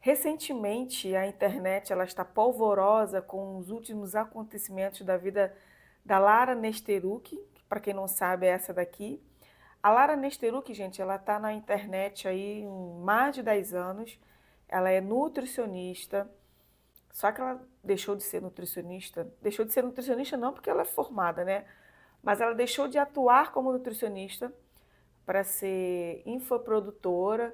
Recentemente, a internet ela está polvorosa com os últimos acontecimentos da vida da Lara Nesteruk, que para quem não sabe é essa daqui. A Lara Nesteruk, gente, ela está na internet aí há mais de 10 anos. Ela é nutricionista, só que ela deixou de ser nutricionista. Deixou de ser nutricionista não porque ela é formada, né? Mas ela deixou de atuar como nutricionista para ser infoprodutora.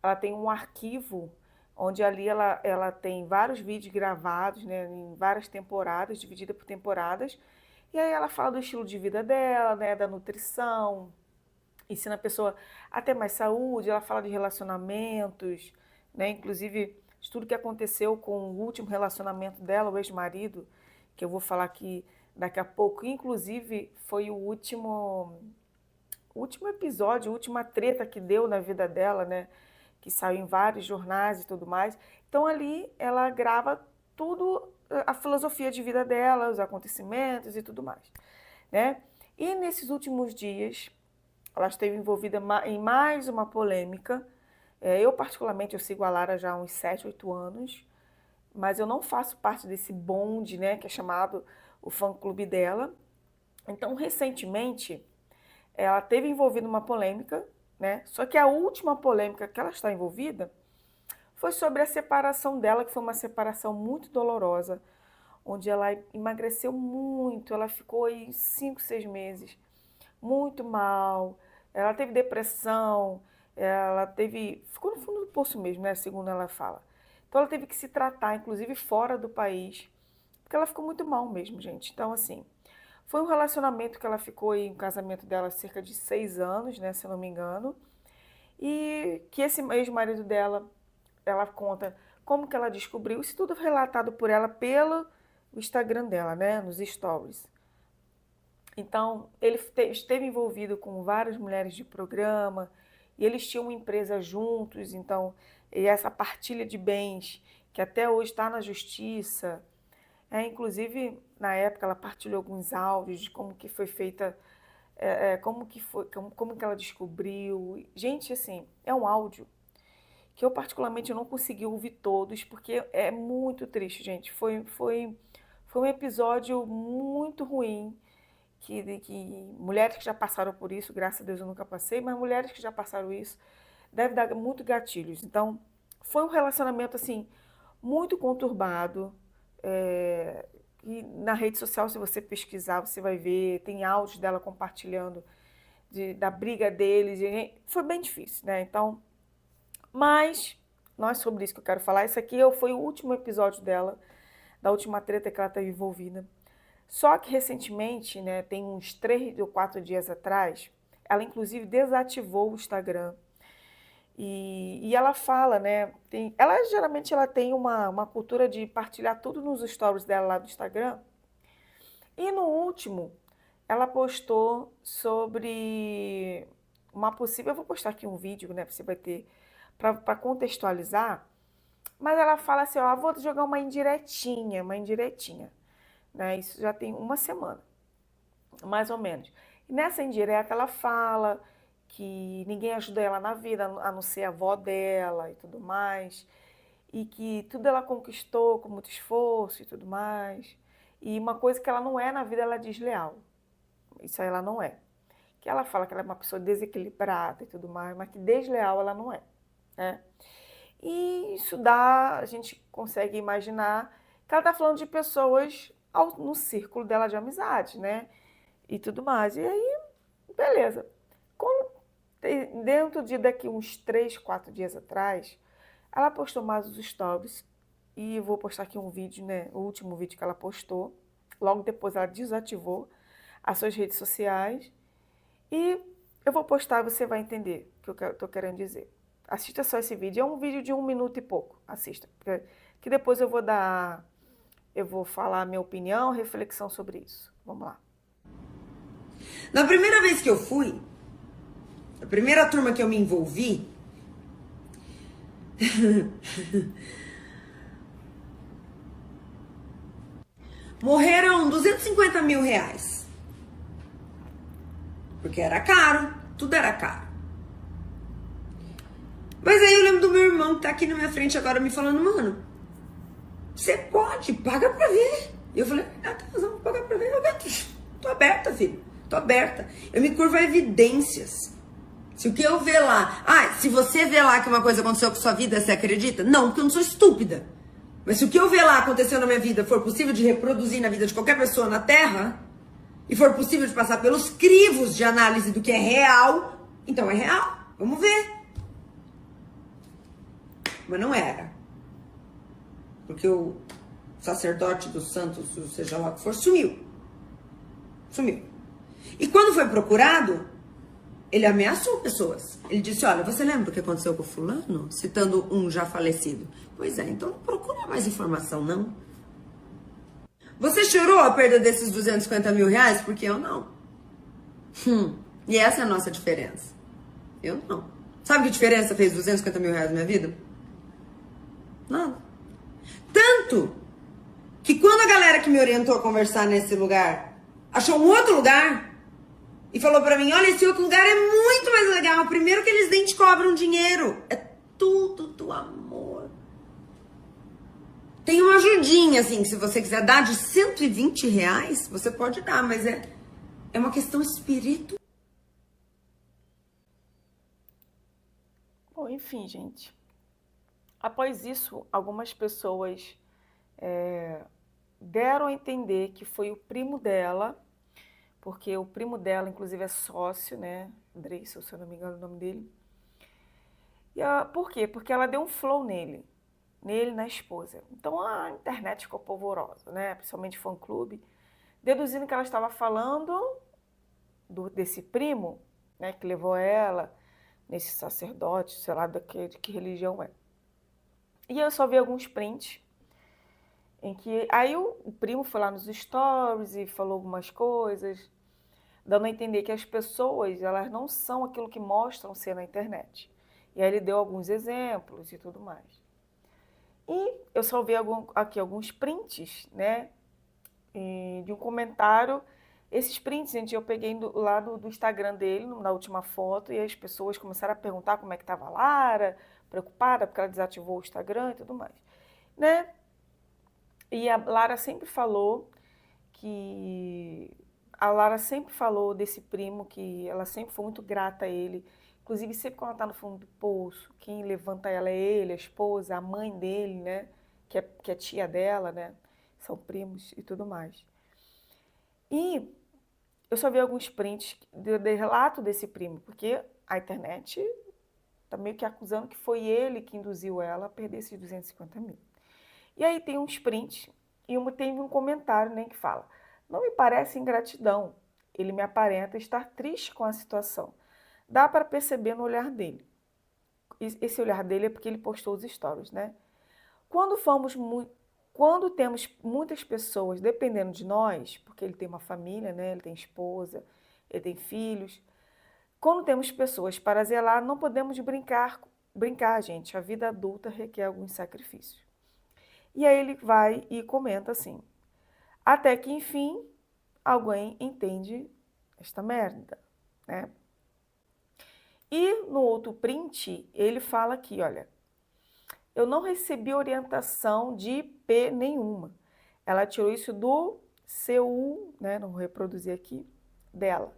Ela tem um arquivo onde ali ela tem vários vídeos gravados, né, em várias temporadas, dividida por temporadas. E aí ela fala do estilo de vida dela, né, da nutrição, ensina a pessoa a ter mais saúde, ela fala de relacionamentos, né, inclusive de tudo que aconteceu com o último relacionamento dela, o ex-marido, que eu vou falar aqui daqui a pouco. Inclusive foi o último episódio, a última treta que deu na vida dela, né? Que saiu em vários jornais e tudo mais. Então ali ela grava tudo, a filosofia de vida dela, os acontecimentos e tudo mais, né? E nesses últimos dias, ela esteve envolvida em mais uma polêmica. Eu particularmente, eu sigo a Lara já há uns 7, 8 anos, mas eu não faço parte desse bonde, né, que é chamado o fã-clube dela. Então, recentemente, ela teve envolvida numa polêmica, né? Só que a última polêmica que ela está envolvida foi sobre a separação dela, que foi uma separação muito dolorosa, onde ela emagreceu muito, ela ficou aí 5, 6 meses muito mal, ela teve depressão, ficou no fundo do poço mesmo, né? Segundo ela fala. Então ela teve que se tratar, inclusive fora do país, porque ela ficou muito mal mesmo, gente. Então, assim, foi um relacionamento que ela ficou em um casamento dela cerca de 6 anos, né, se eu não me engano. E que esse ex-marido dela, ela conta como que ela descobriu, isso tudo relatado por ela pelo Instagram dela, né, nos stories. Então, ele esteve envolvido com várias mulheres de programa, e eles tinham uma empresa juntos, então, e essa partilha de bens, que até hoje está na justiça, inclusive, na época, ela partilhou alguns áudios de como que foi feita, como que foi, como que ela descobriu. Gente, assim, é um áudio que eu particularmente não consegui ouvir todos, porque é muito triste, gente. Foi um episódio muito ruim, que mulheres que já passaram por isso, graças a Deus eu nunca passei, mas mulheres que já passaram isso, deve dar muito gatilhos. Então, foi um relacionamento, assim, muito conturbado. E na rede social, se você pesquisar, você vai ver, tem áudios dela compartilhando da briga deles. Foi bem difícil, né? Então, mas não é sobre isso que eu quero falar. Esse aqui foi o último episódio dela, da última treta que ela esteve envolvida. Só que recentemente, né, tem uns 3 ou 4 dias atrás, ela inclusive desativou o Instagram. E ela fala, né? Ela geralmente ela tem uma cultura de partilhar tudo nos stories dela lá do Instagram. E no último, ela postou sobre uma possível. Eu vou postar aqui um vídeo, né? Você vai ter para contextualizar. Mas ela fala assim: ó, vou jogar uma indiretinha, né? Isso já tem uma semana, mais ou menos. E nessa indireta ela fala que ninguém ajuda ela na vida, a não ser a avó dela e tudo mais, e que tudo ela conquistou com muito esforço e tudo mais. E uma coisa que ela não é na vida, ela é desleal. Isso aí ela não é. Que ela fala que ela é uma pessoa desequilibrada e tudo mais, mas que desleal ela não é, né? E isso a gente consegue imaginar que ela está falando de pessoas no círculo dela de amizade, né? E tudo mais. E aí, beleza. Dentro de daqui uns 3, 4 dias atrás, ela postou mais os stories. E eu vou postar aqui um vídeo, né? O último vídeo que ela postou. Logo depois ela desativou as suas redes sociais. E eu vou postar e você vai entender o que eu estou querendo dizer. Assista só esse vídeo. É um vídeo de 1 minuto e pouco. Assista. Que depois eu vou falar a minha opinião, reflexão sobre isso. Vamos lá. Na primeira vez que eu fui, a primeira turma que eu me envolvi, morreram 250 mil reais. Porque era caro, tudo era caro. Mas aí eu lembro do meu irmão que tá aqui na minha frente agora me falando, mano, você pode, paga pra ver. E eu falei, tá razão, pagar pra ver. Tô aberta, filho, tô aberta. Eu me curvo a evidências. Se o que eu ver lá... se você vê lá que uma coisa aconteceu com sua vida, você acredita? Não, porque eu não sou estúpida. Mas se o que eu ver lá aconteceu na minha vida for possível de reproduzir na vida de qualquer pessoa na Terra, e for possível de passar pelos crivos de análise do que é real, então é real. Vamos ver. Mas não era. Porque o sacerdote dos santos, seja lá o que for, sumiu. Sumiu. E quando foi procurado, ele ameaçou pessoas. Ele disse, olha, você lembra o que aconteceu com o fulano? Citando um já falecido. Pois é, então não procura mais informação, não. Você chorou a perda desses 250 mil reais? Porque eu não. E essa é a nossa diferença. Eu não. Sabe que diferença fez 250 mil reais na minha vida? Nada. Tanto que quando a galera que me orientou a conversar nesse lugar achou um outro lugar e falou pra mim, olha, esse outro lugar é muito mais legal. Primeiro que eles nem te cobram dinheiro. É tudo do amor. Tem uma ajudinha, assim, que se você quiser dar de 120 reais, você pode dar, mas é uma questão espiritual. Bom, enfim, gente. Após isso, algumas pessoas deram a entender que foi o primo dela, porque o primo dela, inclusive, é sócio, né? Dreyson, se eu não me engano o nome dele. Por quê? Porque ela deu um flow nele, na esposa. Então a internet ficou polvorosa, né? Principalmente fã-clube, deduzindo que ela estava falando desse primo, né? Que levou ela nesse sacerdote, sei lá de que religião é. E eu só vi alguns prints em que aí o primo foi lá nos stories e falou algumas coisas, dando a entender que as pessoas, elas não são aquilo que mostram ser na internet. E aí ele deu alguns exemplos e tudo mais. E eu só vi aqui alguns prints, né, de um comentário. Esses prints, gente, eu peguei lá do Instagram dele, na última foto, e as pessoas começaram a perguntar como é que estava a Lara, preocupada porque ela desativou o Instagram e tudo mais, né? E a Lara sempre falou desse primo, que ela sempre foi muito grata a ele. Inclusive, sempre quando ela está no fundo do poço, quem levanta ela é ele, a esposa, a mãe dele, né? Que é tia dela, né? São primos e tudo mais. E eu só vi alguns prints de relato desse primo, porque a internet tá meio que acusando que foi ele que induziu ela a perder esses 250 mil. E aí tem uns prints e tem um comentário, né, que fala: não me parece ingratidão, ele me aparenta estar triste com a situação. Dá para perceber no olhar dele. Esse olhar dele é porque ele postou os stories, né? Quando temos muitas pessoas dependendo de nós, porque ele tem uma família, né? Ele tem esposa, ele tem filhos. Quando temos pessoas para zelar, não podemos brincar, gente. A vida adulta requer alguns sacrifícios. E aí ele vai e comenta assim: até que, enfim, alguém entende esta merda, né? E no outro print, ele fala aqui, olha, eu não recebi orientação de IP nenhuma. Ela tirou isso do CU, né? Não vou reproduzir aqui, dela.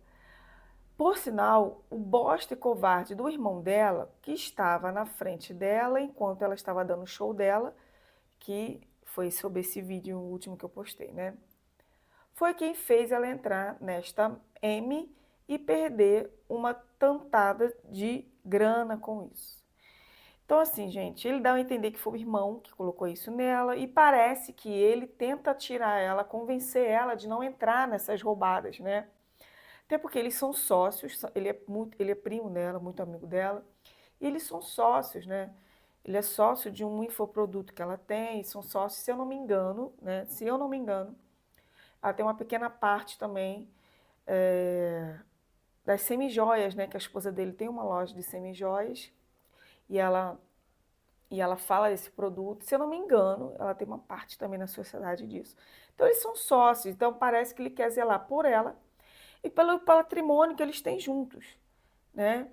Por sinal, o bosta e covarde do irmão dela, que estava na frente dela enquanto ela estava dando o show dela, que foi sobre esse vídeo último que eu postei, né? Foi quem fez ela entrar nesta M e perder uma tantada de grana com isso. Então, assim, gente, ele dá a entender que foi o irmão que colocou isso nela e parece que ele tenta tirar ela, convencer ela de não entrar nessas roubadas, né? Até porque eles são sócios, ele é primo dela, muito amigo dela, e eles são sócios, né? Ele é sócio de um infoproduto que ela tem, e são sócios, se eu não me engano, né? Se eu não me engano, ela tem uma pequena parte também das semijoias, né? Que a esposa dele tem uma loja de semijoias e ela fala desse produto. Se eu não me engano, ela tem uma parte também na sociedade disso. Então, eles são sócios, então parece que ele quer zelar por ela e pelo patrimônio que eles têm juntos, né?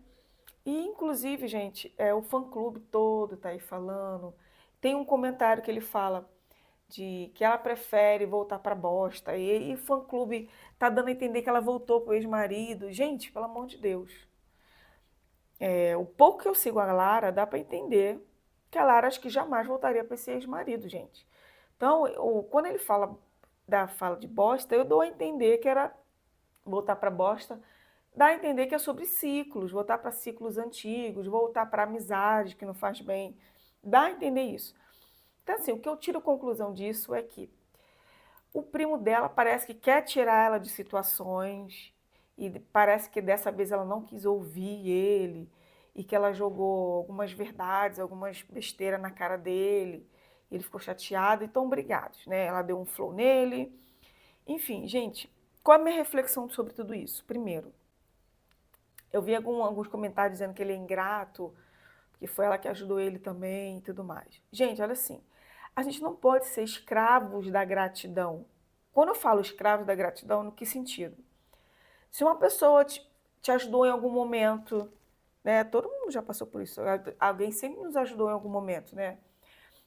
E, inclusive, gente, o fã-clube todo tá aí falando. Tem um comentário que ele fala de que ela prefere voltar pra bosta. E o fã-clube tá dando a entender que ela voltou pro ex-marido. Gente, pelo amor de Deus. O pouco que eu sigo a Lara, dá pra entender que a Lara acho que jamais voltaria pra esse ex-marido, gente. Então, quando ele fala de bosta, eu dou a entender que era voltar pra bosta, dá a entender que é sobre ciclos, voltar para ciclos antigos, voltar para amizade que não faz bem. Dá a entender isso. Então, assim, o que eu tiro conclusão disso é que o primo dela parece que quer tirar ela de situações e parece que dessa vez ela não quis ouvir ele e que ela jogou algumas verdades, algumas besteiras na cara dele. Ele ficou chateado e estão brigados, né? Ela deu um flow nele. Enfim, gente, qual é a minha reflexão sobre tudo isso? Primeiro, eu vi alguns comentários dizendo que ele é ingrato, que foi ela que ajudou ele também e tudo mais. Gente, olha assim, a gente não pode ser escravos da gratidão. Quando eu falo escravos da gratidão, no que sentido? Se uma pessoa te ajudou em algum momento, né? Todo mundo já passou por isso. Alguém sempre nos ajudou em algum momento, né?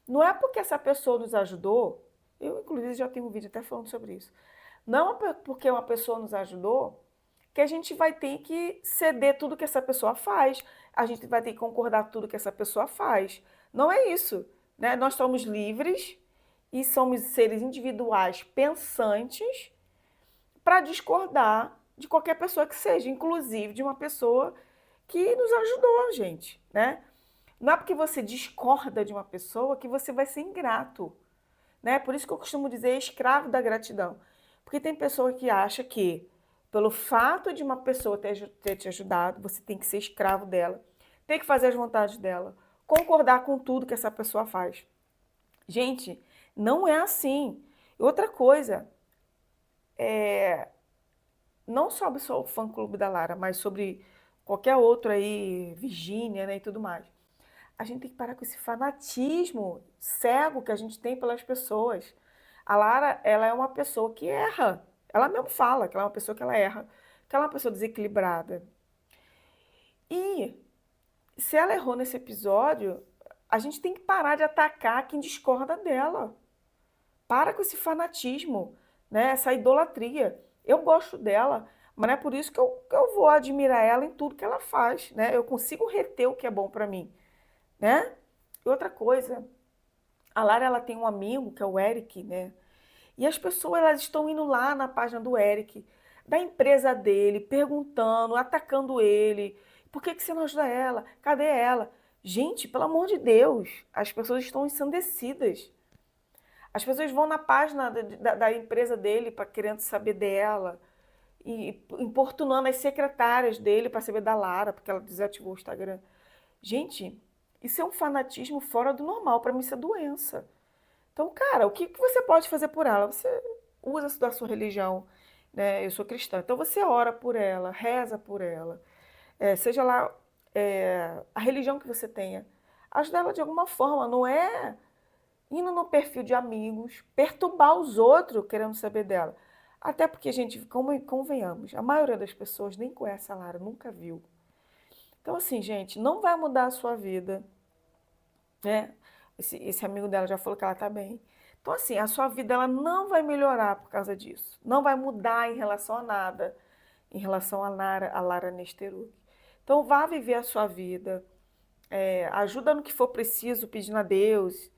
Não é porque essa pessoa nos ajudou, eu inclusive já tenho um vídeo até falando sobre isso. Não é porque uma pessoa nos ajudou que a gente vai ter que ceder tudo que essa pessoa faz, a gente vai ter que concordar tudo que essa pessoa faz. Não é isso, né? Nós somos livres e somos seres individuais pensantes para discordar de qualquer pessoa que seja, inclusive de uma pessoa que nos ajudou, gente, né? Não é porque você discorda de uma pessoa que você vai ser ingrato, né? Por isso que eu costumo dizer escravo da gratidão. Porque tem pessoa que acha que, pelo fato de uma pessoa ter te ajudado, você tem que ser escravo dela, tem que fazer as vontades dela, concordar com tudo que essa pessoa faz. Gente, não é assim. E outra coisa, não sobre só o fã-clube da Lara, mas sobre qualquer outro aí, Virgínia, né, e tudo mais. A gente tem que parar com esse fanatismo cego que a gente tem pelas pessoas. A Lara, ela é uma pessoa que erra. Ela mesmo fala que ela é uma pessoa que ela erra, que ela é uma pessoa desequilibrada. E se ela errou nesse episódio, a gente tem que parar de atacar quem discorda dela. Para com esse fanatismo, né? Essa idolatria. Eu gosto dela, mas não é por isso que eu vou admirar ela em tudo que ela faz, né? Eu consigo reter o que é bom para mim, né? E outra coisa, a Lara ela tem um amigo que é o Eric, né? E as pessoas elas estão indo lá na página do Eric, da empresa dele, perguntando, atacando ele. Por que você não ajuda ela? Cadê ela? Gente, pelo amor de Deus, as pessoas estão ensandecidas. As pessoas vão na página da empresa dele para querendo saber dela e importunando as secretárias dele para saber da Lara, porque ela desativou o Instagram. Gente, isso é um fanatismo fora do normal. Para mim, isso é doença. Então, cara, o que você pode fazer por ela? Você usa da sua religião, né? Eu sou cristã. Então, você ora por ela, reza por ela. Seja lá a religião que você tenha. Ajuda ela de alguma forma. Não é indo no perfil de amigos, perturbar os outros querendo saber dela. Até porque, gente, convenhamos, a maioria das pessoas nem conhece a Lara, nunca viu. Então, assim, gente, não vai mudar a sua vida, né? Esse amigo dela já falou que ela tá bem. Então, assim, a sua vida ela não vai melhorar por causa disso. Não vai mudar em relação a nada, em relação a Lara Nesteruk. Então, vá viver a sua vida, ajuda no que for preciso, pedindo a Deus,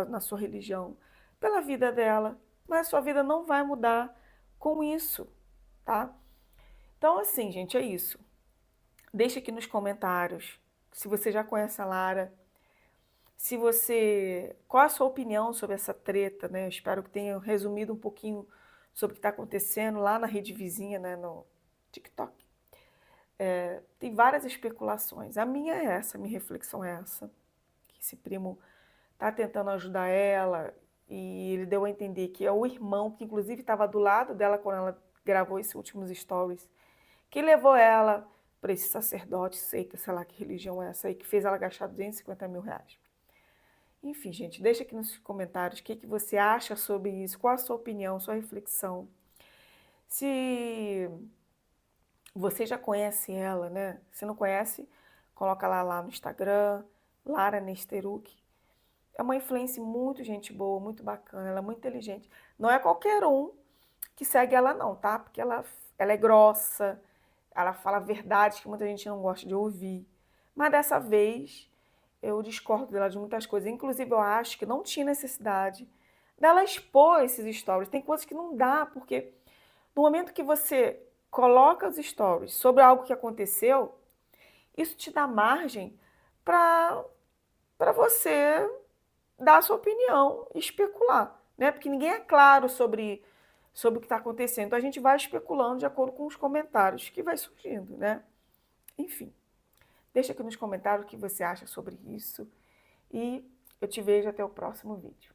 na sua religião, pela vida dela. Mas a sua vida não vai mudar com isso, tá? Então, assim, gente, é isso. Deixa aqui nos comentários se você já conhece a Lara, se você. Qual a sua opinião sobre essa treta, né? Eu espero que tenha resumido um pouquinho sobre o que está acontecendo lá na rede vizinha, né? No TikTok. Tem várias especulações. A minha é essa, a minha reflexão é essa. Que esse primo está tentando ajudar ela e ele deu a entender que é o irmão, que inclusive estava do lado dela quando ela gravou esses últimos stories, que levou ela para esse sacerdote, seita, sei lá que religião é essa aí, que fez ela gastar R$ 250 mil. Enfim, gente, deixa aqui nos comentários o que você acha sobre isso, qual a sua opinião, sua reflexão. Se Você já conhece ela, né? Se não conhece, coloca lá no Instagram, Lara Nesteruk. É uma influência muito gente boa, muito bacana, ela é muito inteligente. Não é qualquer um que segue ela não, tá? Porque ela é grossa, ela fala verdades que muita gente não gosta de ouvir. Mas dessa vez eu discordo dela de muitas coisas. Inclusive eu acho que não tinha necessidade dela expor esses stories. Tem coisas que não dá, porque no momento que você coloca os stories sobre algo que aconteceu, isso te dá margem para você dar a sua opinião e especular, né? Porque ninguém é claro sobre o que está acontecendo. Então a gente vai especulando de acordo com os comentários que vai surgindo, né? Enfim, deixa aqui nos comentários o que você acha sobre isso e eu te vejo até o próximo vídeo.